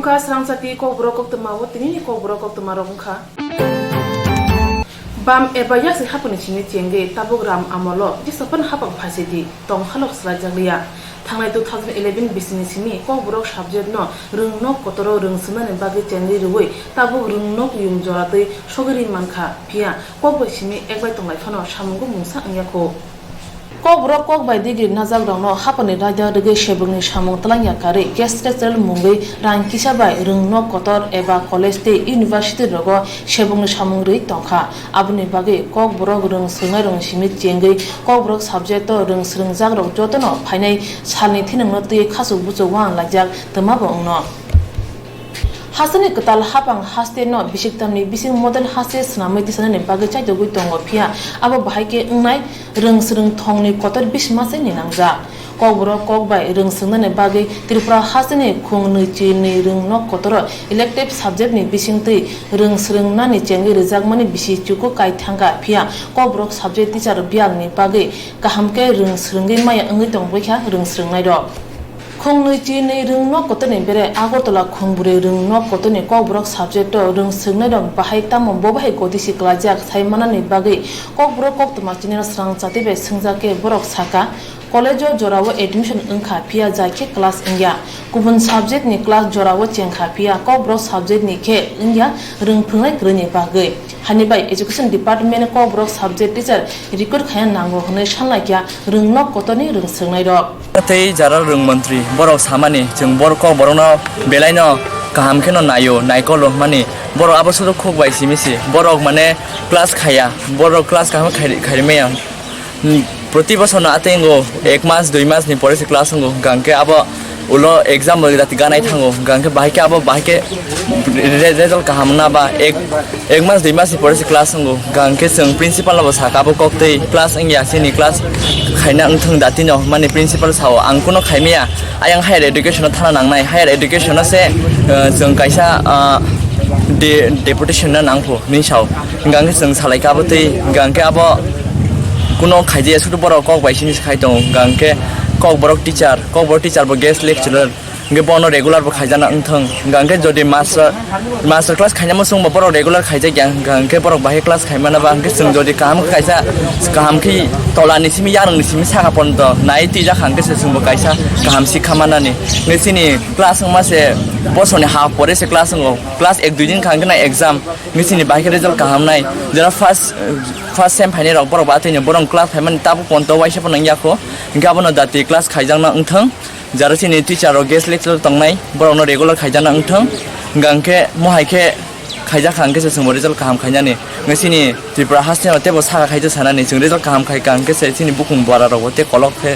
Ungkha Swrangchati Kokborok Koktwma tini Kokborok Koktwma ungkha Bam eba yasi hapuni chini chenge tabugram amolo jisapan hapak phasidi tong halok slajaglia thangnai 2011 bisini simi Kokborok subject no rungnok kotoro rungsuna ne bagi chengri ruwi tabuk rungnok yung joratei sogiri mankha phia kokbai simi ekbai tonglai phano samungu mungsa angyako Kokborok kokbai digi najak rongno hapani raja rege shebungni samung talangya kari guest lecturer mungai rang kisabai rungnok kotor eba college te university rogo shebungni samung rei tongkha abuni bagi Kokborok rung sungai rong simi chengai Kokborok subject to rung srungjak rok jotono phainai salni thinangno tui khasu bucho wang lajak tama bongno Hasani ketal hapang haste no bisiktamni bising model haste snamai tisane bagi chai dogui tongo phia abo bahai ungnai rungsrung thongni kotor bismase ni nangja Kokborok kokbai rungsungna bagi Tripura hasani khungni chini rungnok kotor elective subject ni bisingtei rungsrungna ni chengi rejakmani bisi chuko kai thanga phia Kokborok subject teacher biangni bagi kahamke rungsrungi maya angi tongboikha rungsrungnai ro Khongnui chini rungnok kotoni bere Agartala khongbure rungnok kotoni Kokborok subject to rungsungna dong bahai tamon bobahai kodisi klajak saimanani bagi Kokborok Koktwma chini Swrangchati be sungjake borok saka college jorawo admission ungkha phia jaike class ingya kubun subject ni class jorawo chengkha phia Kokborok subject ni khe ingya rungphungnai kroni bagi hanibai education department Kokborok subject teacher record khayan nango hone sanlaikya rungnok kotoni rungsungnai rok tei jara rung mantri borok samani jeng borok Kokborok no belai no kaham kheno nayo naikolo mani borok abosudo khokbai simisi borok mane class khaya borok class kaham khairimeya proti bosor na atengo 1 mas 2 mas ni pore se class ngo gangke abo ulo exam bagi dati ganai thango gangke bahike abo bahike result kahamna ba 1 mas 2 mas ni pore se class ngo gangke seng principal abo saka abo koktei class ingya sini class khaina angthung dati no mani principal sao angkuno khaimia ayang higher education thana nangnai higher education se jeng kaisa deputation na nangpho ni sao gangke seng salai ka abo tei gangke abo kuno khaije sudu borok kokbai sini khai dong gangke Kokborok teacher bo guest lecturer nge bono regular bo khaijana angthang gangke jodi master class khainama sung bo borok regular khaije gangke borok bahe class khaimana ba angke sung jodi kaham kaisa kaham ki tolani simi yarang ni simi saka ponto nai tija khangke se sung bo kaisa kaham sikhamana ni nge sini class ma se bosoni half pore se class ngo class 1 2 din khangke na exam nge sini bahe result kaham nai jara first sem phaine rok borok ba tini borong class phaiman tabu ponto waisa ponang yako gabono dati class khaijang na angthang jara sini teacher ro guest lecturer tongnai borok no regular khaijana angthang gangke mohaike khaija khangke se sumbo result kaham khainani ngesini Tripura hostel tebo saka khaija sanani jeng result kaham khai gangke se sini bukum bora ro te kolok the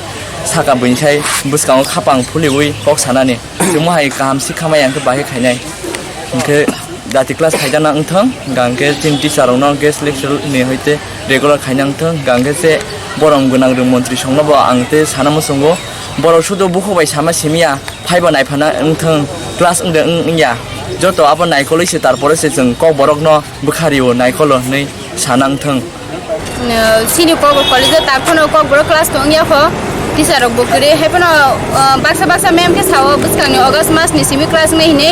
saka buinchai buskang khapang phuliwi kok sanani mohai kaham sikhamai angke bahe khainai angke dati class khaijana angthang gangke tin teacher ro no guest lecturer ni hoite regular khainang thang gangke se borong gunang rung mantri songnobo angte sanamo songo borok sudo bukhobai sama simia phaiba naifana angthang class ungde ingya joto abo naikolo se tarpore se jeng Kokborok no bukhario naikolo nei sanang thang sini Kokborok college tarphono Kokborok class tongya kho teacher rok bukure hepano baksa mem ke sawo buskangni August mas ni simi class nei ne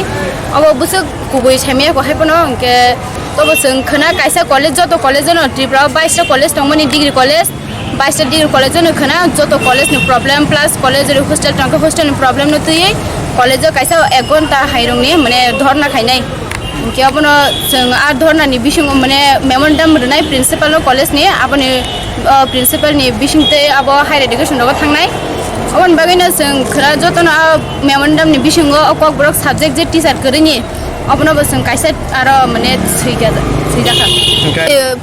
abo busuk kubui chhamia ko hepano ke tobo seng khana kaisa college joto college no Tripura 22 college tongmani degree college 22 degree college no khana joto college ni problem plus college ri hostel tangka hostel ni problem no tui college kaisa egon ta hairong ni mane dhorna khainai ke abono seng ar dhorna ni bising mane memorandum runai principal no college ni aboni principal ni bisingte abo higher education ro thangnai abon bagina seng khara joto na memorandum ni bisingo Kokborok subject je teacher korini abono bo seng kaisa aro mane sijaka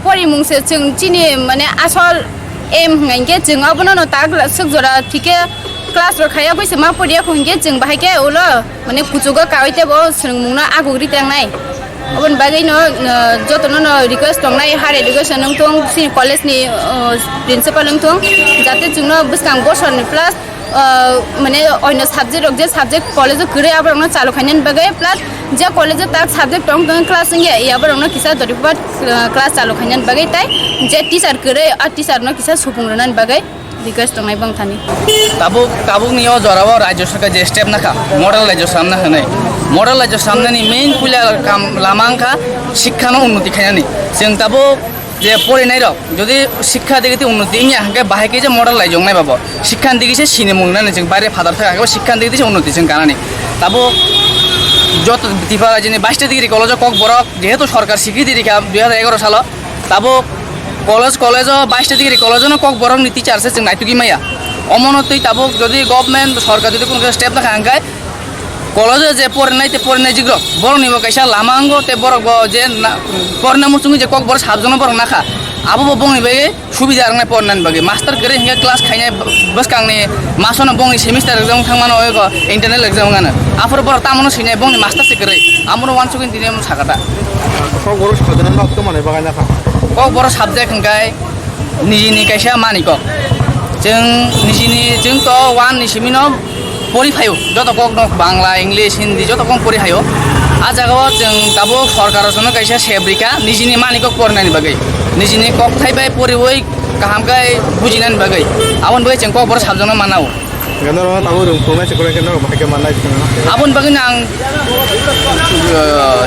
pori mungse seng chini mane asol em ngange jeng abono no tag sukjora thike class ro khaya koise ma poriya khunge jeng bahake ulo mane kuchuga kaite bo srungmungna agugri tangnai abon bagai no jotono no request tongnai higher education nongtong si college ni principal nongtong jate jungno buskang boson plus mane oino subject rok je subject college kure abrong no chalu khainen bagai plus je college tak subject tong class nge yabrong no kisa doripat class chalu khainen bagai tai je teacher kure a teacher no kisa supung ranan bagai request दंनाय बंथानि ताबुक नियो जराव राज्य सरकार जे step नाखा model राज्य सामना होनाय मॉडल राज्य सामनानि मेन पुला काम लामांखा शिक्षानो उन्नति खायनानि जों ताबो जे फरायनाय रक যদি শিক্ষা দিকে উন্নতি ইয়া হাকে বাহাকে যে মডেল লাই জংনাই বাবো শিক্ষা দিকে সিনে মুংনানি जों বাইরে ফাদার থাকা হাকে শিক্ষা দিকে উন্নতি जों গানানি তাবো যত তিফা যিনি 22টা ডিগ্রি কলেজ ককবরক যেহেতু সরকার স্বীকৃতি দিকে 2011 সাল তাবো কলেজ 22টা ডিগ্রি কলেজনো ককবরক নীতি চারছে जों নাইতুকি মাইয়া অমনতই তাবো যদি গভর্নমেন্ট সরকার যদি কোনো স্টেপ না খাঙ্গায় কলেজে যে পড়নাই জিগ্র বড় নিব কাইসা লামাঙ্গো তে বড় যে পড়না মুচুঙ্গি যে কক বড় সাতজন বড় নাখা আবু বংনি বাগে সুবিধা রাংনাই পড়নান বাগে মাস্টার করে হিঙ্গা ক্লাস খাইনাই বসকাংনি মাসনা বংনি সেমিস্টার एग्जाम थांमानो ओइगो इंटरनेल एग्जाम गाना आफर बड़ तामनो सिनाय बंनि मास्टार सिकरे आमनो वान सुकिन दिने साकाटा কক বড় সাধারণ লোক তো মানে বাগান নাখা কক বড় साबजेक्ट हंगाय निजिनि काइसा मानिक जों निजिनि जों तो वान निसिमिनो পরীক্ষায় যত কক বাংলা ইংলিশ হিন্দি যত কম পরীক্ষায় আ জায়গাও जों दाबो सरकाराव जनो काइसा सेब्रिका निजिनि मानिक पढ़नायनि बागै निजिनि কক थाइबाय परिवै गाहामगाय बुजिनायनि बागै आबन बागै जों কক बर साबजनो मानाव गानो ताबो रों फंनाय सिखरे केनो बाहायके माननाय आबन बागै आं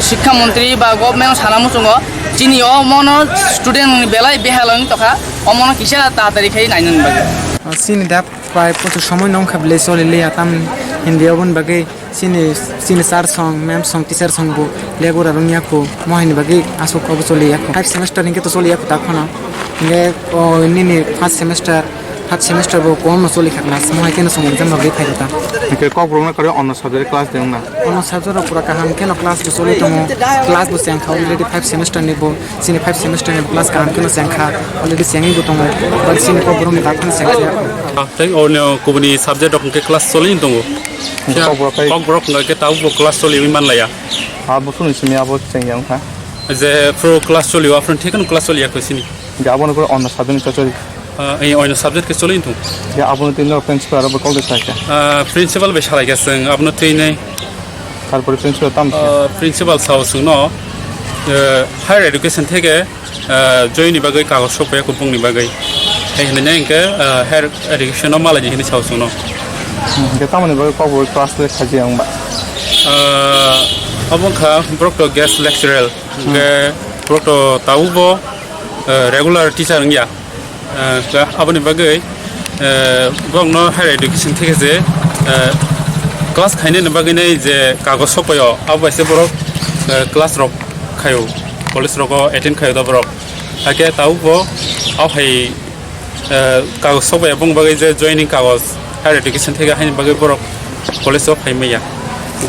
शिक्षा मन्त्री बा गभर्नमेन्ट सानामु जोङो चिनियो मनो स्टुडेन्ट बेलाय बेहालनि तखा अमनो किसा तातारिखाय नायननि बागै sini dap pai putu সময় নং খাবলে চলে লে আতাম হিন্দি অবন বাগে sini sar song mem song teacher song bu legora rungya ko mohini bagi asok ko choli yakho 5 semester ninge to choli yakho takhono nge nini first semester bo kono choli khakna mohai keno song exam bagi phaita के cock বড় না করে অন্য subject class দেন না ono sabjor pura kaham keno class bo choli tomo class bo seng kha already 5 semester nebo sini 5 semester ne class kaham keno seng kha already sengi bo tomo but sini ko boro mi takhono seng kha teng ono kubuni subject ok class solin tongo kokborok ngake tau bo class soli man laya আবো শুনি সিমি আবো চেঙ্গাং খা je pro class soli afron thekon class soli yakosini গাবন করে অন্য subject চচরি ei ono subject ke solin tong যে আবো তিন প্রিন্সিপাল আর কল দেখাইছে principal be sarai gaseng abno teinai তারপরে প্রিন্সিপাল তাম principal sausung no higher education theke join ni bagai kagos sopya ko bungni bagai ei hene engke higher education no malai hini sausung no যে তামনে বাগে cock বড় class লে খাজি আংবা abongkha brokto guest lecturer ge brokto taubo regular teacher ngya aboni bagai bongno higher education theke je class khaine ne bagai nei je kagos sopayo abaise borok class rok khayo college rok attend khayo da borok ake taubo ahai kagos sopaya bong bagai je joining kagos higher education theke haine bagai borok college of haimaya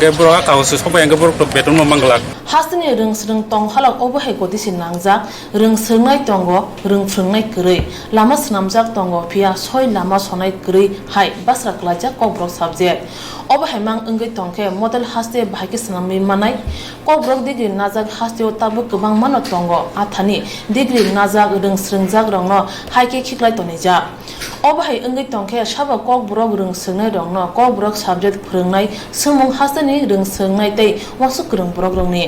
ge borok kagos sopaya ge borok beton mo manglak हास्टनि रोंस्रों तंग हालक अबहाय गदिसि नांजाक रोंस्रोंनाय तंग रोंफ्रोंनाय गरै लामा स्नामजाक तंग फिया सय लामा सनाय गरै हाय बास्रा क्लाजा ककब्रक subject अबहाय मां अंगै तंखे model हास्टे बाहायके स्नामि मानाय ककब्रक degree नाजाक हास्टेयाव Tabo गोबां मानो तंग आथानि डिग्री नाजाक रोंस्रोंजाक रंनो हायके खिख्लाय तनिजा अबहाय अंगै तंखे साबा ककब्रक रोंस्रोंनाय रंनो ककब्रक साबजेक्ट फोरोंनाय सोमुं हास्टेनि रोंस्रोंनाय तै वासु गोरोंब्रक रंनि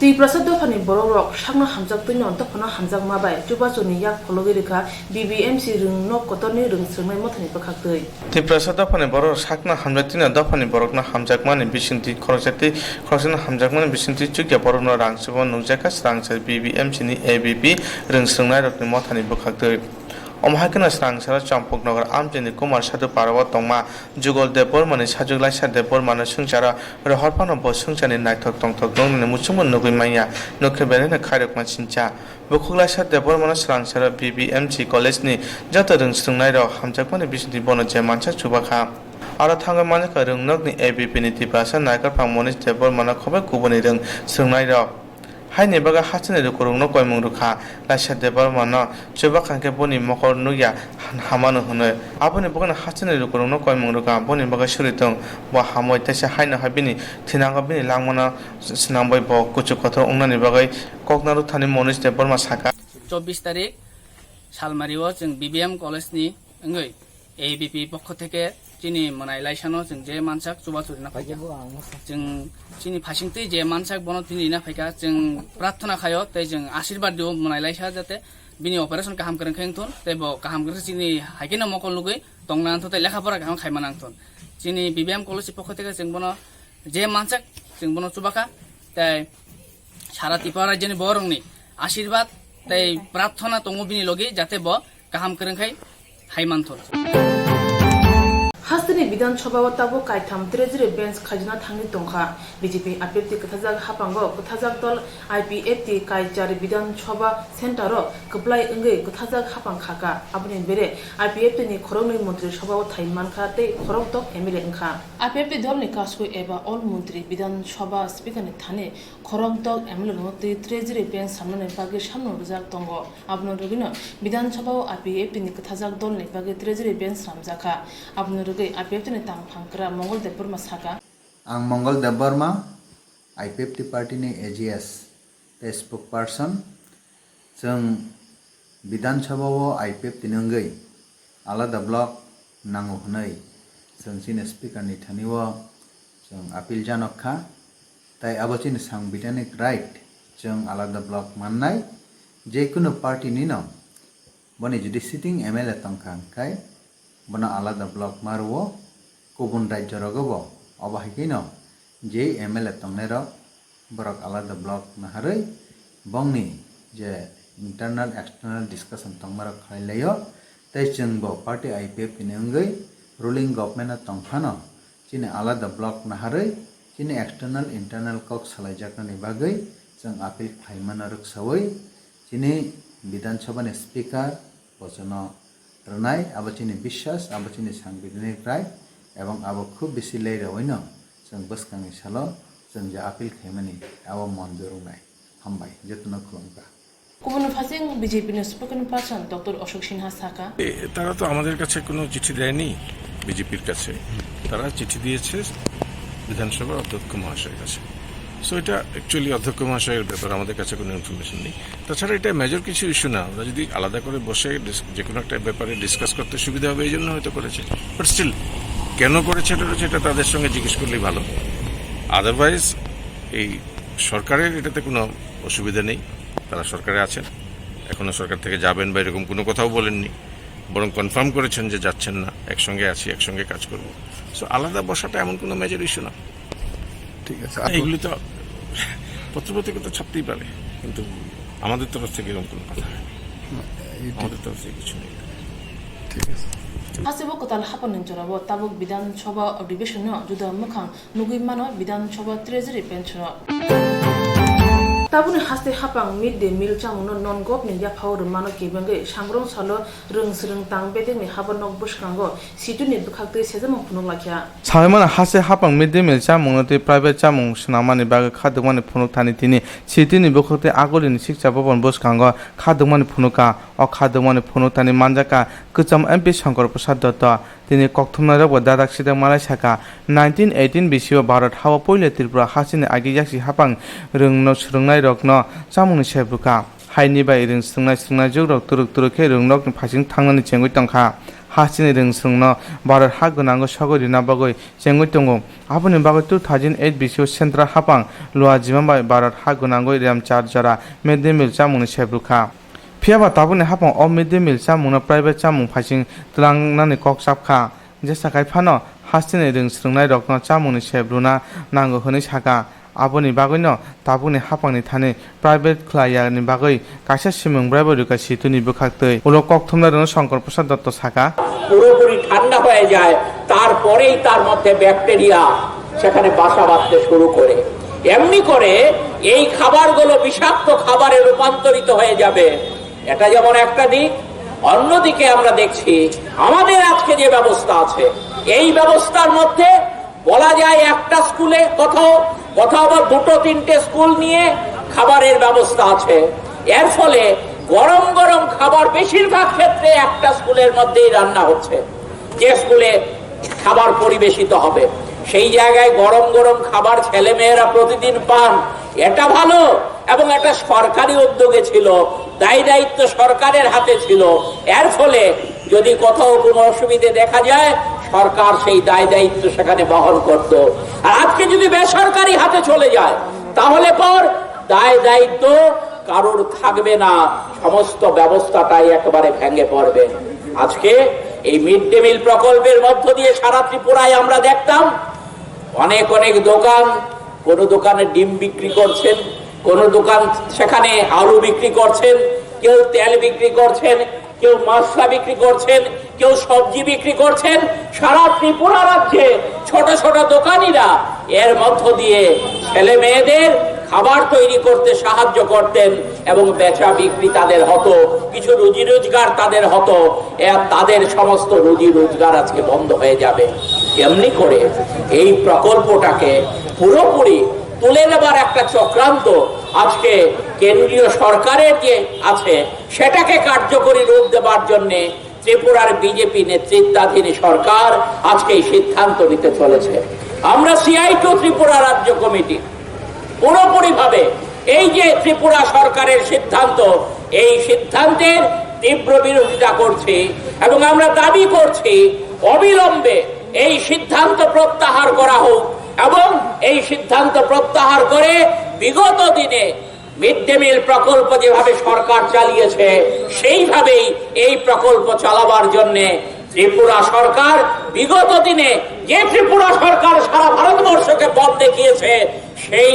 ती प्रसाद दफानि बर'रक सागना हामजाक तैनो दफाना हामजाक माबाय जुबाजनि याक फलगिरिखा बीबीएमसी रोंनो कतरनि रोंस्रोंनाय मथानि बखाखै ती प्रसाद दफानि बर'र सागना हामजाक तैनो दफानि बर'कना हामजाक माने बिसिंति खरजाति खरजना हामजाक माने बिसिंति चुकिया बर'नो रांसुबो नुजाका स्रांसा बीबीएमसी नि एबीपी रोंस्रोंनाय रकनि मथानि बखाखै अमहायकना स्रांसा चम्पक नगर आमजेनि कुमार साधु पारवा तंमा जुगल देवर माने साजुगलाय सा देवर माने सुंचारा रहरफानो ब सुंचानि नायथक तंथक दंने मुचुंगन नुगैमाया नुखेबेने खायरकमा सिंचा बुखुगलाय सा देवर माने स्रांसा बीबीएमसी कलेजनि जत रोंस्रोंनाय र हामजाकमानि बिसिनि बनो जे मानसा चुबाखा आरो थांगा मानका रोंनकनि एबीपी नि तिपासा नायकर फांमनिस देवर माने खबे गुबुनि रोंस्रोंनाय र हायनि बागा हाचने रुकुरुंनो कयमुं रुखा लाइसा देबर मानो चुबा खांके बनि मकर नुया हामानो होनो आबनि बगन हाचने रुकुरुंनो कयमुं रुखा बनि बागा सुरितों ब हामय तसे हायनो हाबिनि थिनांगा बिनि लांमना स्नामबाय ब कुचु कथर उंनानि बागै ककनारु थानि मनिस देबर मा साका 24 तारिख सालमारियाव जों बीबीएम कलेजनि ओंगै एबीपी पक्ष থেকে চিনি মনাই লাইসানো जों जे मानसाक जुबा चुरिना फायका जों चिनि फासिंतै जे मानसाक बनो तिनि ना फायका जों प्रार्थना खायो तै जों आशीर्वाद दिउ मनाय लाइसा जाते bini operation kaham kereng kheng thon te bo kaham kereng chini haikena mokol lugui tongnan thon te lekha pora kaham khaimanang thon chini BBM college pokho theke jeng bono je manchak jeng bono chubaka tai সারা ত্রিপুরা রাজ্যের বরংনি আশীর্বাদ তাই প্রার্থনা তঙ্গবিনি লগে যাতে ব কাহাম কেরেংখাই হাইমানথর হাস্তিনি বিধানসভা তাবো কাইথাম ত্রেজরে bench খাজনা থাংনি Tankha BJP IPFT কথাজাক হাপাঙ্গো কথাজাক দল আইপিএফটি কাইজারি বিধানসভা সেন্টারো কপ্লাই অঙ্গে কথাজাক হাপাং খাকা আপনি বেরে আইপিএফটি নি খরংনি মন্ত্রী সভাও থাইমানখা তে খরং তক এমএলএ অংখা আইপিএফটি দলনি কাসকো এবা অল মন্ত্রী বিধানসভা স্পিকারনি থানে খরং তক এমএলএ মন্ত্রী ত্রেজরে বেঞ্চ সামনে পাগে সামনে রজাক তঙ্গ আপনি রবিন বিধানসভাও আইপিএফটি নি কথাজাক দলনি পাগে ত্রেজরে বেঞ্চ রামজাখা আপনি आईपीएफटी ने तांग फांकरा मंगलदेव बर्मा साका आं मंगलदेव बर्मा आईपीएफटी पार्टी ने एजीएस स्पोक पर्सन जों विधानसभाव आईपीएफटी नंगै आलादा ब्लक नांगौ हनै जों सिने स्पीकर नि थानिव जों आपिल जानखा ताई आबचिन सांबिधानिक राइट जों आलादा ब्लक माननाय जेकुनु पार्टी नि न बनि जुदि सिटिंग एमएलए तंखांखाय बना आलादा ब्लक मारो गुबुन राज्य रगब अबाहिकिन जे एमएलए तंगनेर बरक आलादा ब्लक नाहारै बंगनि जे इंटरनल एक्सटर्नल डिस्कशन तंगमार खाइलायो तै जोंबो पार्टी आईपीएफ नि अंगै रुलिंग गवर्नमेंट तंफानो चिने आलादा ब्लक नाहारै चिने एक्सटर्नल इंटरनल कक सालायजाकनि बागै जों आपिल खाइमाना रखसावै चिने विधानसभा नि स्पीकर बचन रनाय आबचिनी विश्वास आबचिनी सांबिधानिक राइट एवं आब खूब बेसि लैरावैनो जों बसखांनि सालो जों जे आपिल खाइमानि आब मन्जुरनाय हामबाय जतन खुलुमगा কোন ফাসিং বিজেপি নে spokesperson doctor Ashok Sinha সাকা তারা তো আমাদের কাছে কোনো চিঠি দেয়নি বিজেপির কাছে তারা চিঠি দিয়েছে বিধানসভার অধ্যক্ষ মহাশয়ের কাছে সো এটা অ্যাকচুয়ালি অধ্যক্ষ মহাশয়ের ব্যাপারে আমাদের কাছে কোনো ইনফরমেশন নেই তাছাড়া এটা মেজর কিছু ইস্যু না আমরা যদি আলাদা করে বসে যে কোনো একটা ব্যাপারে ডিসকাস করতে সুবিধা হবে এই জন্য হয়তো করেছে বাট স্টিল কেন করেছে এটা তাদের সঙ্গে জিজ্ঞেস করলেই ভালো আদারওয়াইজ এই সরকারের এটাতে কোনো অসুবিধা নেই তারা সরকারে আছেন এখনো সরকার থেকে যাবেন বা এরকম কোনো কথাও বলেননি বরং কনফার্ম করেছেন যে যাচ্ছেন না একসঙ্গে আছি একসঙ্গে কাজ করব সো আলাদা বসাটা এমন কোনো মেজর ইস্যু না ঠিক আছে এগুলি তো পত্রপত্রিকা ছাপতেই পারে কিন্তু আমাদের তরফ থেকে এরকম কোনো কথা হয়নি আমাদের তরফ থেকে কিছু নেই ঠিক আছে হাসিব কোতাল হাপন জরাবো তাবুক বিধানসভা অধিবেশন জুদা মুখাং নুগুই মানো বিধানসভা ট্রেজারি পেনশন তাবুনি হাসতে হাপাং মিড ডে মিল চামুনো নন গভর্নমেন্ট या फावर मानो केबंगे सांग्रं सालो रोंसरों तां बेदेंनि हाबनक बुसखांगो सिटुनि दुखाक्ते सेजम फुनुक लाखिया सायमान हासे हापां मिड डे मिल चामुंगते प्राइवेट चामुं सनामानि बागे खादुमानि फुनुक थानि तिनि सिटिनि बुखते आगलिनि शिक्षा भवन बुसखांगो खादुमानि फुनुका अ खादुमानि फुनुक थानि मानजाका कचम एमपी शंकर प्रसाद दत्त তিনি কক্তমনা রব দাদাক সিদা মালাই সাকা 1918 বিসিও ভারত হাওয়া পইলে ত্রিপুরা হাসিনে আগে যাসি হাপাং রংনো সুরংনাই রকনো চামুনি সেবুকা হাইনি বাই রং সুংনাই जुग रक तुरुक तुरुखे रंनक फासिं थांनानि चेंगै तंखा हासिनि रं सुंनो भारत हा गनांगो सगरि नाबागै चेंगै तंगो आबनि बागै 2008 बिसिओ सेंट्रल हापां लुआ जिमाबाय भारत हा गनांगो रेम चार जरा मेदे मिल चामुनि सेबुका फियाबा ताबुनि हापां अ मिड डे मिल चामुंना प्राइवेट चामुं फासिं तलांनानि कक साबखा जेसाखाय फानो हासिनि रं सुंनाय रकनो चामुनि सेब्रुना नांगो हनै साका आबनि बागैनो ताबुनि हापांनि थाने प्राइवेट ख्लायानि बागै कासे सिमुंब्राबो रुका सितुनि बुखाक्तै उलो कक्तमना रनो शंकर प्रसाद दत्त साका পুরোপুরি ঠান্ডা হয়ে যায় তারপরেই তার মধ্যে ব্যাকটেরিয়া সেখানে বাসা বাঁধতে শুরু করে এমনি করে এই খাবারগুলো বিষাক্ত খাবারে রূপান্তরিত হয়ে যাবে এটা যেমন একটা দিক অন্যদিকে আমরা দেখছি আমাদের আজকে যে ব্যবস্থা আছে এই ব্যবস্থার মধ্যে বলা যায় একটা স্কুলে কোথাও বা দুটো তিনটে স্কুল নিয়ে খাবারের ব্যবস্থা আছে এর ফলে গরম গরম খাবার বেশিরভাগ ক্ষেত্রে একটা স্কুলের মধ্যেই রান্না হচ্ছে যে স্কুলে খাবার পরিবেশিত হবে সেই জায়গায় গরম গরম খাবার ছেলেমেয়েরা প্রতিদিন পান এটা ভালো এবং এটা সরকারি উদ্যোগে ছিল দায়িত্ব সরকারের হাতে ছিল এর ফলে যদি কোথাও কোনো অসুবিধা দেখা যায় সরকার সেই দায়িত্ব সেখানে বহন করত আর আজকে যদি বেসরকারি হাতে চলে যায় তাহলে পর দায়িত্ব কারোর থাকবে না, সমস্ত ব্যবস্থাটাই একেবারে ভেঙে পড়বে। আজকে এই মিড ডে মিল প্রকল্পের মধ্য দিয়ে সারা ত্রিপুরায় আমরা দেখতাম অনেক অনেক দোকান, কোন দোকানে ডিম বিক্রি করছেন, কোন দোকান সেখানে আলু বিক্রি করছেন, কেউ তেল বিক্রি করছেন, কেউ মশলা বিক্রি করছেন, কেউ সবজি বিক্রি করছেন। সারা ত্রিপুরা রাজ্যে ছোট ছোট দোকানিরা এর মধ্য দিয়ে ছেলে মেয়েদের খাবার তৈরি করতে সাহায্য করতেন এবং বেচা বিক্রি তাদের হতো, কিছু রুজি রোজগার তাদের হতো। তাদের সমস্ত রুজি রোজগার আজকে বন্ধ হয়ে যাবে। এমনি করে এই প্রকল্পটাকে পুরোপুরি তুলে নেবার একটা চক্রান্ত আজকে কেন্দ্রীয় সরকারের যে আছে সেটাকে কার্যকরী রূপ দেবার জন্য ত্রিপুরার বিজেপি নেতৃত্বাধীন সরকার আজকে এই সিদ্ধান্ত নিতে চলেছে। আমরা CI2 ত্রিপুরা রাজ্য কমিটি পুরোপুরি ভাবে এই যে ত্রিপুরা সরকারের সিদ্ধান্ত, এই সিদ্ধান্তের তীব্র বিরোধিতা করছি এবং আমরা দাবি করছি অবিলম্বে এই সিদ্ধান্ত প্রত্যাহার করা হোক এবং এই সিদ্ধান্ত প্রত্যাহার করে বিগত দিনে মিড ডে মিল প্রকল্প যেভাবে সরকার চালিয়েছে সেইভাবেই এই প্রকল্প চালাবার জন্য ত্রিপুরা সরকার বিগত দিনে যে ত্রিপুরা সরকার সারা ভারতবর্ষকে পথ দেখিয়েছে সেই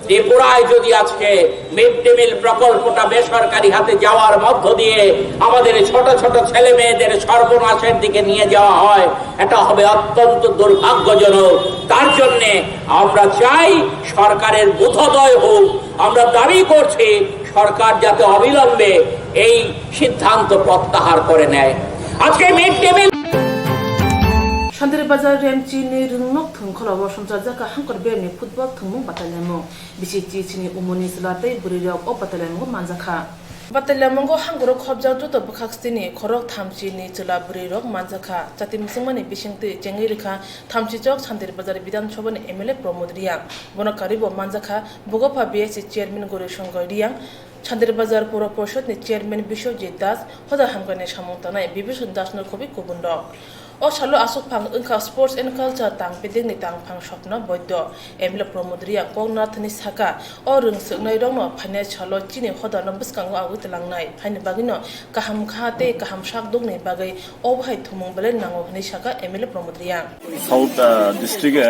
ত্রিপুরায় যদি আজকে মিড ডে মিল প্রকল্পটা বেসরকারি হাতে যাওয়ার মধ্য দিয়ে আমাদের ছোট ছোট ছেলে মেয়েদের সর্বনাশের দিকে নিয়ে যাওয়া হয়, এটা হবে অত্যন্ত দুর্ভাগ্যজনক। তার জন্য আমরা চাই সরকারের বোধোদয় হোক। আমরা দাবি করছি সরকার যাতে অবিলম্বে এই সিদ্ধান্ত প্রত্যাহার করে নেয়। আজকে mid day mill Shandiri Bazar Remchi ni Rungnok Thungkhola Washamcha Jaka Hankor Bemni Football Thungmung Batalemo Bisi Chini Umoni Slate Burirok O Batalemo Manjaka Batalemongo Hangoro Khobjang Tuto Bukhakstini Khorok Thamchi ni Chula Burirok Manjaka Chati Musumani Bishingti Jengirika Thamchi Chok Shandiri Bazar Bidan Choban MLA Promodriya Bono Karibo Manjaka Bogopa BSC Chairman Gori Shongoriya Shandiri Bazar Puro Porshod ni Chairman Bishojit Das Hoda Hamgane Shamontanai Bibishun Dasnor Kobi Kubundok O Shalo Asuk Pang Unka Sports and Culture Tang Biding ni Tang Pang Shopna Boydo Emla Promodriya Kongnath ni Saka O Rung Sugnai Dongno Phane Chalo Chini Hoda no Buskango Awit Langnai Phane Bagino Kaham Khate Kaham Shak Dongni Bagai O Bhai Thumung Belen Nango ni Saka Emla Promodriya South District e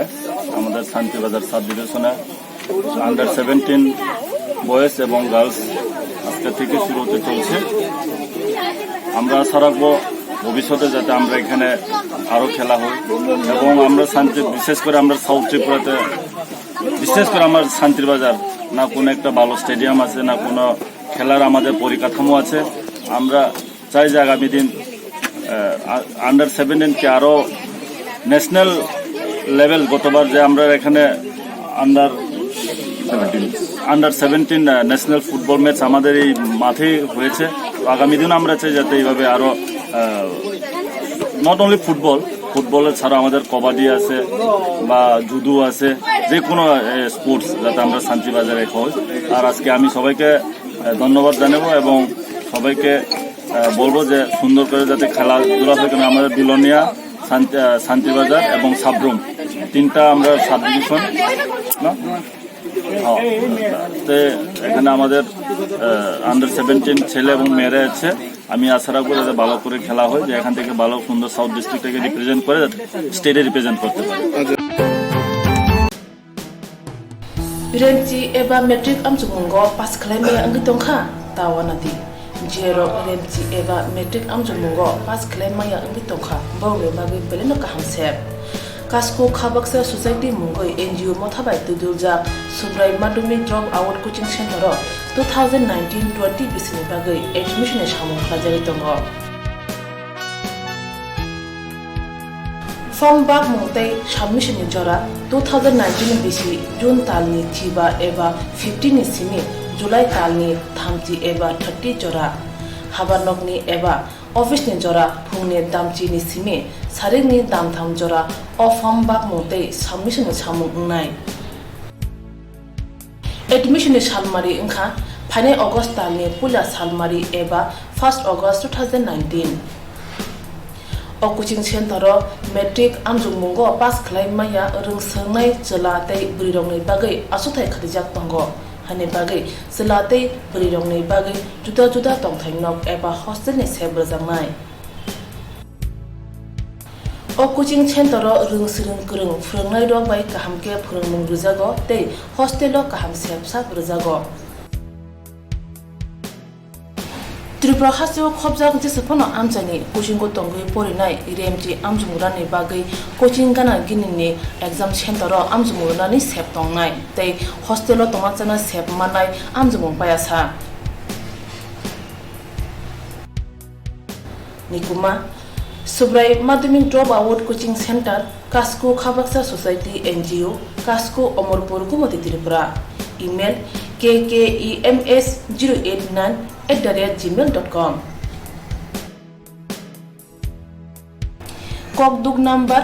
আমাদের শান্তি বাজার sub ডিভিশনে under 17 boys এবং girls আজকে থেকে শুরু হতে চলছে। আমরা আশা রাখবো ভবিষ্যতে যাতে আমরা এখানে আরো খেলা হয় এবং আমরা শান্তি বিশেষ করে আমরা সাউথ ত্রিপুরাতে বিশেষ করে আমার শান্তির বাজার না কোনো একটা ভালো স্টেডিয়াম আছে না কোনো খেলার আমাদের পরিকাঠামো আছে। আমরা চাই যে আগামী দিন আন্ডার 17 কে আরো ন্যাশনাল লেভেল গতবার যে আমরা এখানে আন্ডার 17 ন্যাশনাল ফুটবল ম্যাচ আমাদের এই মাঠেই হয়েছে। আগামী দিন আমরা চাই যাতে এইভাবে আরো নট অনলি ফুটবলের ছাড়া আমাদের কবাডি আছে বা জুডো আছে, যে কোনো স্পোর্টস যাতে আমরা শান্তিবাজারে হয়। আর আজকে আমি সবাইকে ধন্যবাদ জানাবো এবং সবাইকে বলবো যে সুন্দর করে যাতে খেলাধুলা হয়। কারণ আমাদের বিলোনিয়া, শান্তিবাজার এবং সাবরুম তিনটা আমরা সাব ডিভিশন না এখানে আমাদের আন্ডার 17 ছেলে এবং মেয়েরা আছে। আমি আশা রাখবো যাতে ভালো করে খেলা হয়, যে এখান থেকে ভালো সুন্দর সাউথ ডিস্ট্রিক্টটাকে রিপ্রেজেন্ট করে স্টেটে রিপ্রেজেন্ট করতে পারে। Remchi eba metric amchumungo pas kleme angi tongkha tawanati jero remchi eba metric amchumungo pas kleme ya angi tongkha bawe bagi beleno kahamsep Kasko Khabaksa Society Mungoi NGO Mothabai Tuduljak Subrai Madumi Drop Out Coaching Center 2019-20 Bisini Bagai Admission Shamong Khajari Tongo Form Bag Mungtai Submission Jora 2019 Bisi June Talni Chiba Eva 15 Simi July Talni Thamchi Eva 30 Jora Habanokni Eva Office ni jora phungni damchi ni simi saring ni damtham jora o form bak mote submission ni samung nai admission ni salmari ingkha phane August talni pula salmari eba 1st August 2019 o coaching center metric amjungmungo pass khlai maya rung sangnai chela tei burirong ni bagai asuthai khadijak tongo hani bagai selate berirongni bagai juda-juda tongthaingnok eba hostelni sep rejangnai o coaching center ro rungsrung kurung phrangnai rok bai kahamke phurungmung rujago tei hostelo kaham sep sap rujago Tripura hasio khobjak jesapono amchani coaching ko tongui porinai remji amjumurani bagai coaching gana ginini exam center ro amjumurani sep tongnai tei hostelo tomachana sep manai amjumung payasa Nikuma Subrai Madhyamik Dropout Coaching Center Kasko Khabaksa Society NGO Kasko Omorpur Gumati Tripura Email kkems089@gmail.com Kokduk number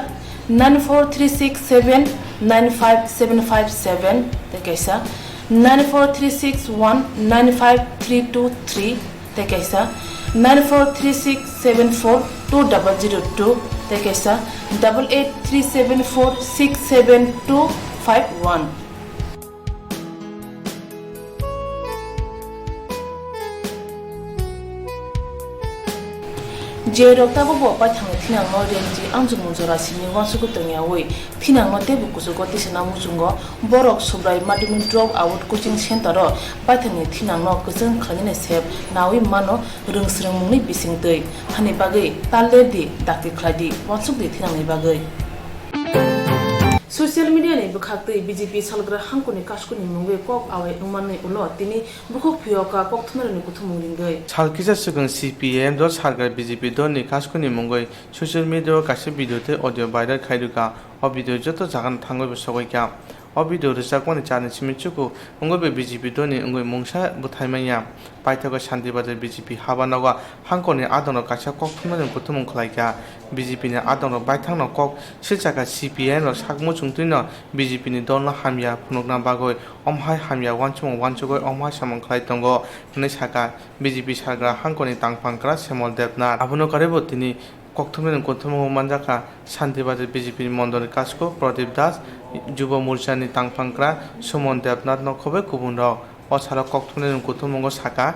94367957557 tekaisa 943619533 tekaisa 943674202 tekaisa 8837467251 Jerok tabo bo pa thang thinang no renji amjung jora sini wansuku tengya wei thinang no tebu kusugo tisna mujungo borok subrai Madhyamik Dropout Coaching Center ro paithani thinang no kusung khlani sep nawi mano rungsrung mungni bisingtei hani bagai tallerdi dakti khladi wansuk de thinang ni bagai Social media ni bukhakte BJP salgra hangkoni kaskuni mungwe kok awe umane ulo tini bukhok phioka Koktwma ni kuthumuringai salkisa sugun CPM do sargar BJP do ni kaskuni mungwe social media kase video te audio viral khairuka o video joto jagan thangoi besogoi kya o video resakwani chani chimichuku ungwe BJP do ni ungwe mungsa buthaimaya paithago shantibajar BJP habanaga hangkoni adono kasa Koktwma ni kuthumung khlaika BJP ni adono baithangno kok silchaka CPM lo sakmu chungtuino BJP ni dolno hamya phunukna bagoi omhai hamya wanchugoi omhai samang khlai tongo nei saka BJP sargra hangkoni tangpangkra semol debna abono karebo tini Koktwma ni kuthumung manjaka shantibajar BJP ni mondoni kasko Pradip Das Jubo Morcha ni tangpangkra Sumon Debnath no khobe kubunro অছাড়া কক্তমের কুতুমঙ্গ শাখা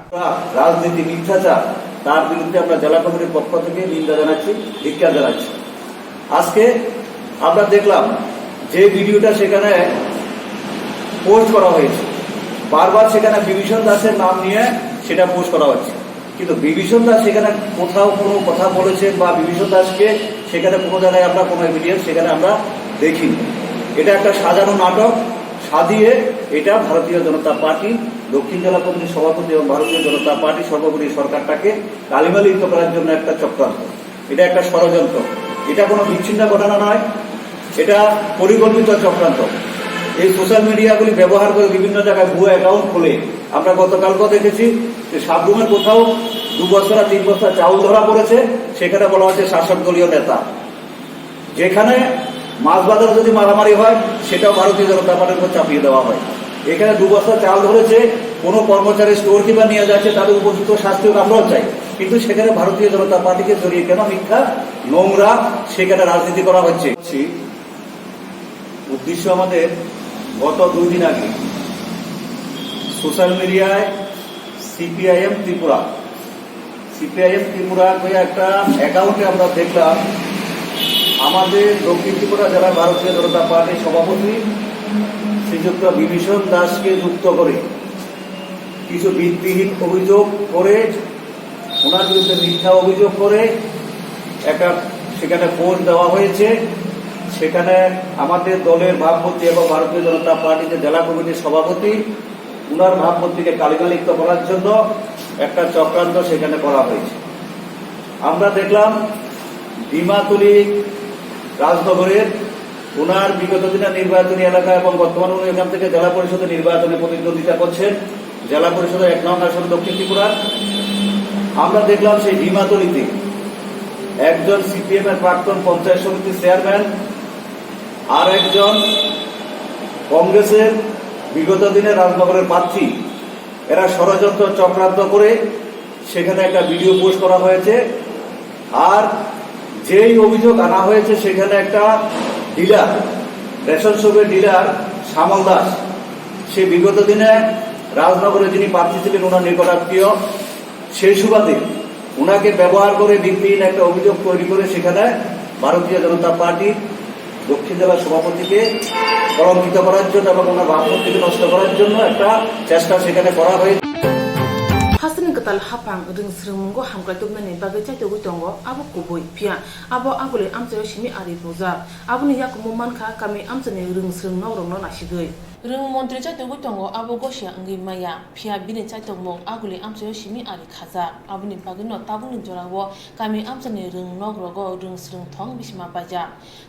রাজনীতি মিথ্যাচার তার বিরুদ্ধে আমরা জেলা কমিটির পক্ষ থেকে নিন্দা জানাচ্ছি ধিক্কার জানাচ্ছি আজকে আমরা দেখলাম যে ভিডিওটা সেখানে পোস্ট করা হয়েছে বারবার সেখানে বিভীষণ দাসের নাম নিয়ে সেটা পোস্ট করা হচ্ছে কিন্তু বিভীষণ দাস সেখানে কোথাও কোনো কথা বলেছেন বা বিভীষণ দাসকে সেখানে কোনো জায়গায় আমরা কোনো এভিডেন্স সেখানে আমরা দেখিনি এটা একটা সাজানো নাটক সাজিয়ে এটা ভারতীয় জনতা পার্টি দক্ষিণ জেলা কমিটির সভাপতি এবং ভারতীয় জনতা পার্টি সর্বোপরি সরকারটাকে কালিমালিপ্ত করার জন্য একটা চক্রান্ত এটা একটা ষড়যন্ত্র এটা কোনো বিচ্ছিন্ন ঘটনা নয় এটা পরিকল্পিত চক্রান্ত এই সোশ্যাল মিডিয়াগুলি ব্যবহার করে বিভিন্ন জায়গায় ভুয়ো অ্যাকাউন্ট খুলে আমরা গতকালকেও দেখেছি যে সাবরুমের কোথাও 2 বস্তা 3 বস্তা চাউল ধরা পড়েছে সেখানে বলা হচ্ছে শাসক দলীয় নেতা যেখানে মাছ বাজার যদি মারামারি হয় সেটাও ভারতীয় জনতা পার্টির উপর চাপিয়ে দেওয়া হয় এখানে 2 বস্তা চাল ধরেছে কোনো কর্মচারী স্টোর কিপার নিয়ে যাচ্ছে তাদের উপযুক্ত শাস্তিও আমরাও চাই কিন্তু সেখানে ভারতীয় জনতা পার্টিকে জড়িয়ে কেন মিথ্যা নোংরা সেখানে রাজনীতি করা হচ্ছে উদ্দেশ্য আমাদের গত 2 দিন আগে সোশ্যাল মিডিয়ায় সিপিআইএম ত্রিপুরা একটা অ্যাকাউন্টে আমরা দেখলাম আমাদের দক্ষিণ ত্রিপুরা জেলার ভারতীয় জনতা পার্টির সভাপতি শ্রীযুক্ত বিভীষণ দাসকে যুক্ত করে কিছু ভিত্তিহীন অভিযোগ করে ওনার বিরুদ্ধে মিথ্যা অভিযোগ করে একটা সেখানে পোস্ট দেওয়া হয়েছে সেখানে আমাদের দলের ভাবমূর্তি এবং ভারতীয় জনতা পার্টির জেলা কমিটির সভাপতি ওনার ভাবমূর্তিকে কালিমালিপ্ত করার জন্য একটা চক্রান্ত সেখানে করা হয়েছে আমরা দেখলাম ডিমাতুলি রাজনগরের ওনার বিগত দিনের নির্বাচনী এলাকা এবং বর্তমানে উনি এখান থেকে জেলা পরিষদের নির্বাচনে প্রতিদ্বন্দ্বিতা করছেন জেলা পরিষদের 1 নং আসন দক্ষিণ ত্রিপুরা আমরা দেখলাম সেই ডিমাতুলিতে একজন সিপিএম এর প্রাক্তন পঞ্চায়েত সমিতির চেয়ারম্যান আর একজন কংগ্রেসের বিগত দিনের রাজনগরের প্রার্থী এরা ষড়যন্ত্র চক্রান্ত করে সেখানে একটা ভিডিও পোস্ট করা হয়েছে আর যেই অভিযোগ আনা হয়েছে সেখানে একটা ডিলার রেশন শপের ডিলার শ্যামল দাস সে বিগত দিনে রাজনগরে যিনি প্রার্থী ছিলেন ওনার নিকটাত্মীয়, সেই সুবাদে ওনাকে ব্যবহার করে ভিত্তিহীন একটা অভিযোগ তৈরি করে সেখানে ভারতীয় জনতা পার্টির দক্ষিণ জেলার সভাপতিকে কলঙ্কিত করার জন্য এবং ওনার ভাবমূর্তিকে নষ্ট করার জন্য একটা চেষ্টা সেখানে করা হয়েছে। Hasan ketal hapang ring srungmungo hamkai tubnani bagai chai togu tongo abo kuboi pia abo agule amchayo shimi ari boza abuni yak muman kha kami amchani ring srung no rong no nasigoi ring montri chai togu tongo abo gosia ngi maya pia bini chai tongmo agule amchayo shimi ari khaza abuni bagai no tabuni jorawo kami amchani ring no rogo ring srung thong bisma baja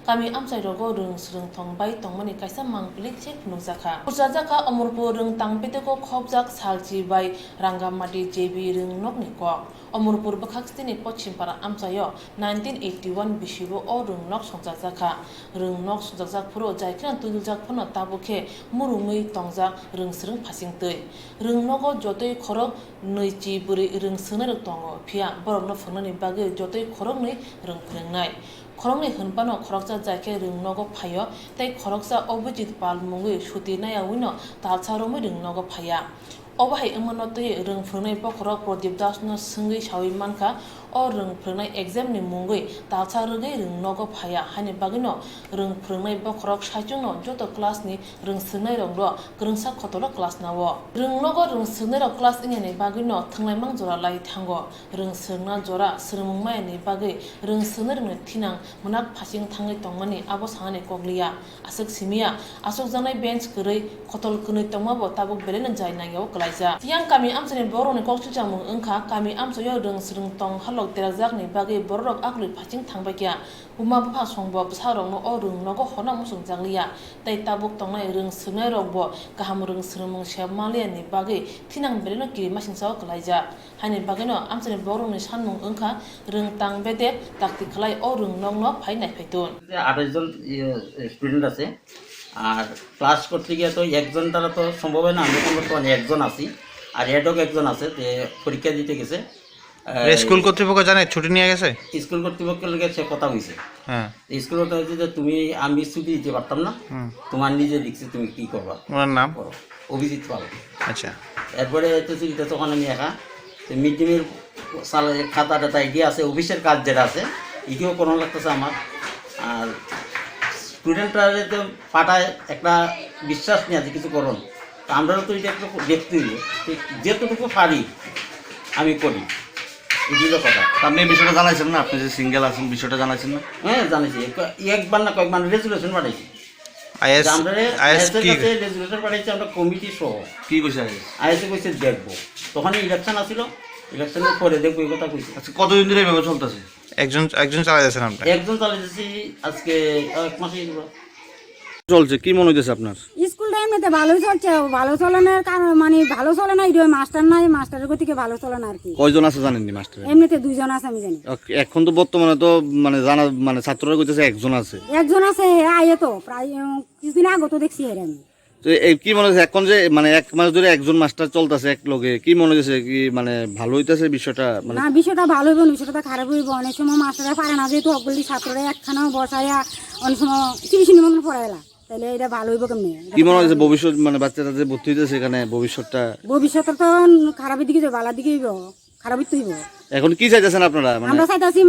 kami amchai rogo ring srung thong bai tongmani kaisa mangplik chek nuzakha urjaka amurpur ring tangpete ko khobjak salchi bai rangamati JB ring nok ni ko Amurpur bakhakstini Pochimpara amchayo 1981 bishibo o ring nok songjaka ring nok songjak puro jaikran tujuljak phono tabukhe murumui tongja ring srung phasingtei ring nogo jotoi khorok noichi buri ring srunarok tongo phia borok no phonani bage jotoi khorok nei ring phrengnai khorokni hunpano khoroksa jaike ring nogo phayo tei khoroksa obojit pal mungui suti naya wino talcharomui ring nogo phaya Obahai emanotoi ring phrenai pokhorok Pradip Das no sungui sawi manka o ring phrenai exam ni mungui talcharogei ring nogo phaya hani bagino ring phrenai pokhorok saichung no joto class ni ring sunai rong ro krungsa khotolo class nawo ring nogo ring sunai ro class ingeni bagino thanglai mang jora lai thango ring sungna jora srumungmai ni bagai ring sunai rong thinang munak phasing thangai tongmani abo sangani kokliya asuk simia asuk janai bench korei khotol kunui tongmabo tabuk belen jai na yo Tiang kami amsani borok ni kokchu jamung engkha kami amsayo ring srung tong halok terajak ni bagai borok aklui phaching thangbai kya buma bha songbo bsarok no o ring nogo hona musung jaglia tai tabuk tongnai ring sunai rokbo kaham ring srumung shemale ni bagai thinang beleno ki masingsaw klaija hani bageno amsani borok ni sanmung engkha ring tang bede takti khlai o ring nogno phai nai phaitun 28 জন student আছে আর class করতে গিয়ে তো একজন দ্বারা তো সম্ভব হয় না আমি বর্তমানে একজন আছি আর হেডক একজন আছে যে পরীক্ষা দিতে গেছে স্কুল কর্তৃপক্ষ জানে ছুটি নিয়ে গেছে স্কুল কর্তৃপক্ষের লগে সে কথা হইছে হ্যাঁ স্কুল কর্তৃপক্ষ যে তুমি আমি ছুটি দিতে পারতাম না তোমার নিজে দেখছি তুমি কি করবা ওনার নাম অভিজিৎ পাল আচ্ছা এরপরে তো ছুটিতে তখন আমি একা মিড ডে মিল খাতা টাতা এগিয়ে আছে অফিসের কাজ যেটা আছে এটিও করানো লাগতেছে আমার আর স্টুডেন্টরা তো পাঠায় একটা বিশ্বাস নিয়ে আছে কিছু করুন আমরাও তো এটা একটু দেখতে হইব যেটুকু পারি আমি করি এগুলো কথা আপনি এই বিষয়টা জানাইছেন না আপনি যে সিঙ্গেল আছেন বিষয়টা জানাইছেন না হ্যাঁ জানাইছি একবার না কয়েকবার রেজুলেশন পাঠাইছি রেজুলেশন পাঠাইছি আমরা কমিটি সহ কি কইছে আইএসএ কইছে দেখবো তখন ইলেকশন আসছিল ইলেকশনের পরে দেখবো এই কথা কইছে আচ্ছা কতদিন ধরে এভাবে চলতেছে একজন চালাই যাচ্ছেন আপনি একজন চালাইছি আজকে এক মাসই চলছে কি মনে হইতেছে আপনার স্কুলটা এমনিতে ভালোই চলছে ভালো চলনের কারণ মানে ভালো চলে না এটা মাস্টার নাই মাস্টারের গতিকে ভালো চলে না আর কি কয়জন আছে জানেন নি মাস্টার এমনিতে 2 জন আছে আমি জানি এখন তো বর্তমানে তো মানে জানা মানে ছাত্ররা কইতেছে একজন আছে আয়ে তো প্রায় কিছুদিন আগে তো দেখছি এর আমি তো এই কি মনে হচ্ছে এখন যে মানে এক মাস ধরে একজন মাস্টার চলতেছে এক লগে কি মনে হচ্ছে কি মানে ভালো হইতাছে বিষয়টা মানে না বিষয়টা ভালো হইব বিষয়টা খারাপ হইব অনেক সময় মাস্টাররা পারে না যেহেতু অগলি ছাত্ররা একখানা বসায়া অনেক সময় টিউশন মতন পড়াইলা তাহলে এটা ভালো হইব কেমনে কি মনে হচ্ছে ভবিষ্যৎ মানে বাচ্চারা যে ভর্তি হইতেছে এখানে ভবিষ্যৎটা তো খারাপের দিকে যাবে ভালোর দিকে হইব খারাপই তো হইব এখন কি চাইতেছেন আপনারা মানে আমরা চাইতাছি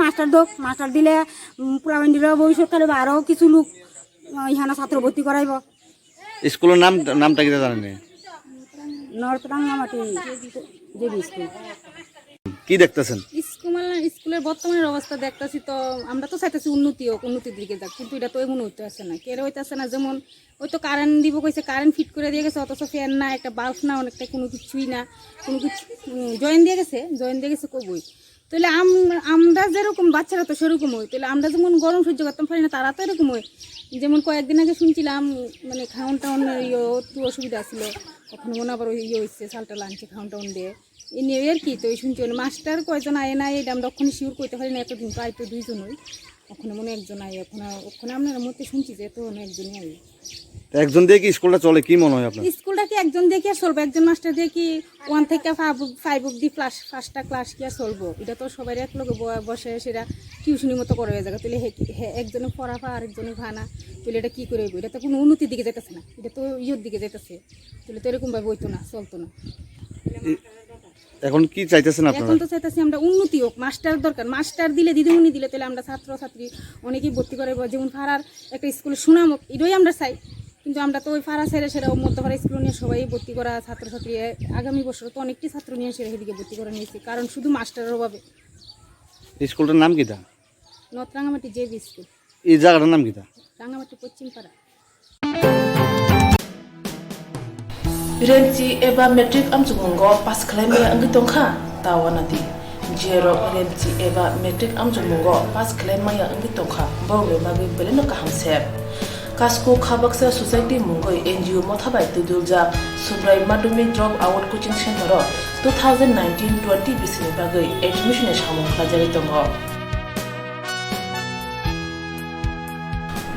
মাস্টার দিলে পুরাবন্দিরা ভবিষ্যৎ কালে আরো কিছু লোক ইহানা ছাত্র ভর্তি করাইব স্কুলের নামটা কি জানেন নর্থ রাঙ্গামাটি জেবি স্কুল কি দেখতেছেন স্কুলের বর্তমানের অবস্থা দেখতেছি তো আমরা তো চাইতেছি উন্নতির দিকে যাক কিন্তু এটা তো এমন হইতে আসছে না কেড়ে হইতে আসছে না যেমন ওই তো কারেন্ট দিব কইছে কারেন্ট ফিট করে দিয়ে গেছে অথচ ফ্যান না একটা বাল্ব না অনেকটা কোনো কিছুই না কোনো কিছু জয়েন দিয়ে গেছে কবই তাহলে আমরা যেরকম বাচ্চারা তো সেরকম হয় তাহলে আমরা যেমন গরম সহ্য করতাম পারি না তারা তো এরকম হয় যেমন কয়েকদিন আগে শুনছিলাম মানে খাওয়ান টাউনের একটু অসুবিধা ছিল ওখানে মনে আবার হয়েছে চালটা লাঞ্চে খাওয়ান টাউন দিয়ে এই নিয়ে আর কি তো ওই শুনছি মাস্টার কয়জন আয় না এটা আমরা ওখানে শিওর করতে পারি না এতদিন তো আয় তো 2 জন হই ওখানে মনে একজন আয় ওখানে আপনার মধ্যে শুনছি যে তো একজনই আয় একজন দিয়ে কি স্কুলটা চলে কি মনে হয় আপনার স্কুলটা কি একজন দিয়ে কি আর চলবে একজন মাস্টার দিয়ে কি 1 থেকে 5 অবধি ফার্স্টটা ক্লাস কি আর চলবো এটা তো সবাই এক লগে বসে সেটা টিউশনির মতো করে হয়ে যাবে, তাহলে একজনে পড়াফা আরেকজনে ভানা, তাহলে এটা কী করে হইব? এটা তো কোনো উন্নতির দিকে যেতেছে না, এটা তো ইয়ের দিকে যেতেছে, তাহলে তো এরকমভাবে হইতো না, চলতো না। এখন কি চাইতেছেন আপনারা? এখন তো চাইতেছি আমরা উন্নতি হোক, মাস্টার দরকার, মাস্টার দিলে দিদিমণি দিলে তাহলে আমরা ছাত্রছাত্রী অনেকেই ভর্তি করে, যেমন ফাড়ার একটা স্কুলে সুনাম হোক, এটাই আমরা চাই। কিন্তু আমরা তো ওই ফাড়া ছেড়ে সেরা মধ্যপাড়া স্কুল নিয়ে সবাই ভর্তি করা ছাত্রছাত্রী, আগামী বছর তো অনেকটি ছাত্র নিয়ে সেরা সেদিকে ভর্তি করে নিয়েছি, কারণ শুধু মাস্টারের অভাবে। স্কুলটার নাম কিটা? North Rangamati JB school. এই জায়গাটার নাম কিটা? রাঙামাটি পশ্চিমপাড়া। Renci eba metric amjumungo pas kleme angi tongkha tawanati jero renci eba metric amjumungo pas kleme ya angi tongkha bawle bagi beleno ka hamsep kasko khabaksa society mungoi NGO mothabai tudulja subrai madhyamik drop out coaching center 2019-20 bisini bagai admission e samung khajari tongo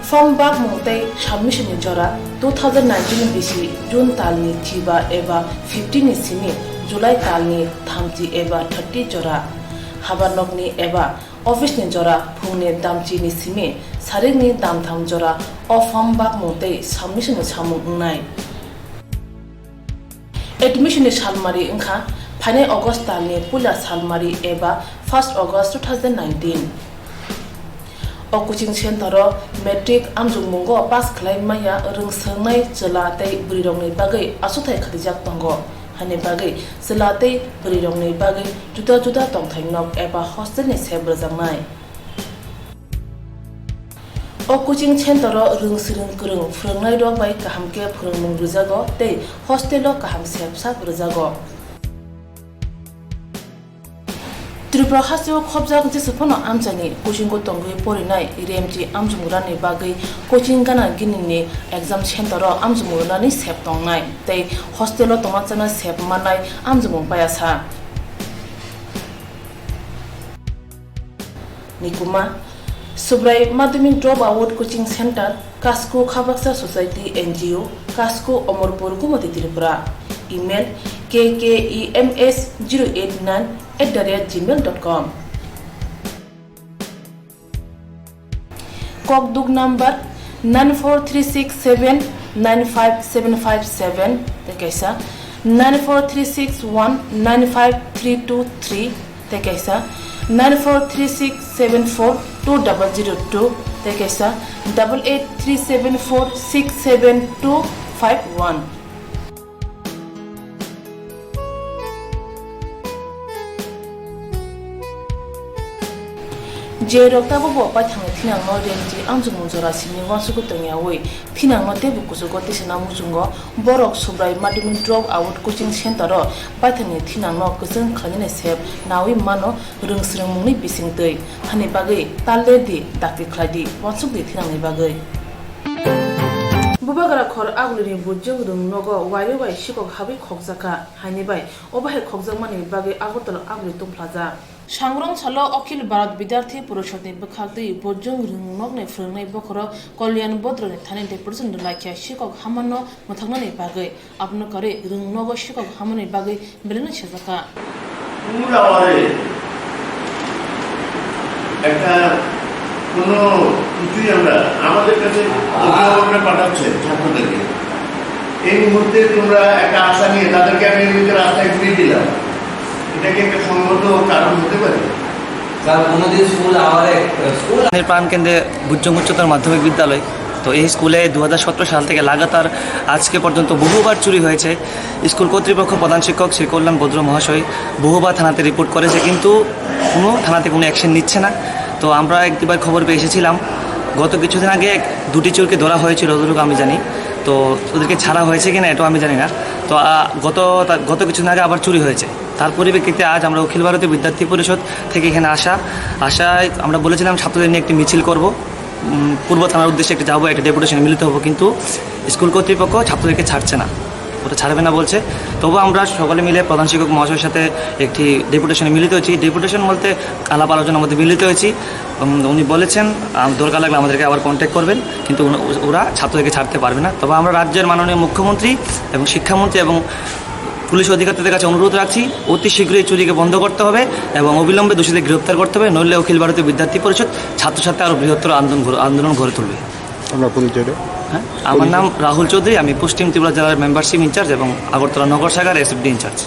Form bag mungtai submission ni jora 2019 bisi June talni chiba eba 15 ni simi July talni thamchi eba 30 jora habanok ni eba office ni jora phungni damchi ni simi saring ni dam tham jora o form bag mungtai submission ni samung nai admission ni salmari ingkha phane August talni pula salmari eba 1st August 2019 O coaching center metric amjungmungo pass khlai maya rungsngai chelate brirongni bagai asuthai khadijak tongo hani bagai chelate brirongni bagai juda juda tongthainok eba hostel ni sebrjangnai O coaching center rungsring kurung phrangnai rok bai kahamke phrangmung rujago tei hostel o kaham sepsa rujago Tripura hasio khobjak jesepono amjani coaching ko tongui porinai remji amjumurani bagai coaching gana ginini exam center ro amjumurani sep tongnai tei hostel o tomachana sep manai amjumung payasa Nikuma Subrai Madhyamik Drop Out Coaching Center Kasko Khabaksa Society NGO Kasko Omorpur Gumati Tripura Email kkems089@gmail.com Kokduk number 94367957557 tekaisa 943619533 tekaisa 943674202 tekaisa 8837467251 Je rokta bo pa thang thinang no renji amjung jora sini wansuku tongya wei thinang no tebu kusugo tisina mujungo borok subrai madhyamik drop out coaching center ro paithani thinang no kusung khanine sep nawi mano rungsrung mungni bisingtei hani bagai talle di dakti khladi wansuk di thinang ni bagai Bubagara khor agulini bujjong rung nogo wayo bai sikok habi khokjaka hani bai obahe khokjakmani bagai agotol aguli tongplaja Sangrong Chalo Akhil Bharat Vidyarthi Pariषदनि bwkhakdui bojjong rungmokni phwrwngnai bokhoro Kalyan Bodroni thani deputation lakhya sikok hamano muthagnani bagai apno kare rungnogo sikok hamani bagai belena sajaka পুরা ওয়ারে একটা কোনো কিছুই আমরা আমাদের কাছে অভিভাবকরা পাঠাচ্ছে ছাত্রদেরকে এই মুহূর্তে তোমরা একটা আশা নিয়ে তাদেরকে আমি রাস্তায় ঘুরিয়ে দিলাম এটা কি একটা সঙ্গত কারণ হতে পারে প্রাণ কেন্দ্রে বুজ্জং উচ্চতর মাধ্যমিক বিদ্যালয় তো এই স্কুলে 2017 সাল থেকে লাগাতার আজকে পর্যন্ত বহুবার চুরি হয়েছে স্কুল কর্তৃপক্ষ প্রধান শিক্ষক শ্রী কল্যাণ ভদ্র মহাশয় বহুবার থানাতে রিপোর্ট করেছে কিন্তু থানাতে কোনো অ্যাকশন নিচ্ছে না তো আমরা একবার খবর পেয়ে এসেছিলাম গত কিছুদিন আগে দুটি চোরকে ধরা হয়েছিল যতটুকু আমি জানি তো ওদেরকে ছাড়া হয়েছে কিনা এটাও আমি জানি না তো গত কিছুদিন আগে আবার চুরি হয়েছে তার পরিপ্রেক্ষিতে আজ আমরা অখিল ভারতীয় বিদ্যার্থী পরিষদ থেকে এখানে আসায় আমরা বলেছিলাম ছাত্রদের নিয়ে একটি মিছিল করব পূর্ব থানার উদ্দেশ্যে একটি যাবো একটা ডেপুটেশনে মিলিত হবো কিন্তু স্কুল কর্তৃপক্ষ ছাত্রদেরকে ছাড়ছে না ওটা ছাড়বে না বলছে তবু আমরা সকলে মিলে প্রধান শিক্ষক মহাশয়ের সাথে একটি ডেপুটেশনে মিলিত হয়েছি ডেপুটেশন বলতে আলাপ আলোচনার মধ্যে মিলিত হয়েছি উনি বলেছেন দরকার লাগলে আমাদেরকে আবার কন্ট্যাক্ট করবেন কিন্তু ওরা ছাত্রদেরকে ছাড়তে পারবে না তবে আমরা রাজ্যের মাননীয় মুখ্যমন্ত্রী এবং শিক্ষামন্ত্রী এবং পুলিশ অধিকারীদের কাছে অনুরোধ রাখছি অতি শীঘ্রই চুরিকে বন্ধ করতে হবে এবং অবিলম্বে দোষীদের গ্রেপ্তার করতে হবে, নইলে অখিল ভারতীয় বিদ্যার্থী পরিষদ ছাত্রছাত্রী আরও বৃহত্তর আন্দোলন গড়ে তুলবে। হ্যাঁ, আমার নাম রাহুল চৌধুরী, আমি পশ্চিম ত্রিপুরা জেলার মেম্বারশিপ ইনচার্জ এবং আগরতলা নগর শাখার এসএফডি ইনচার্জ।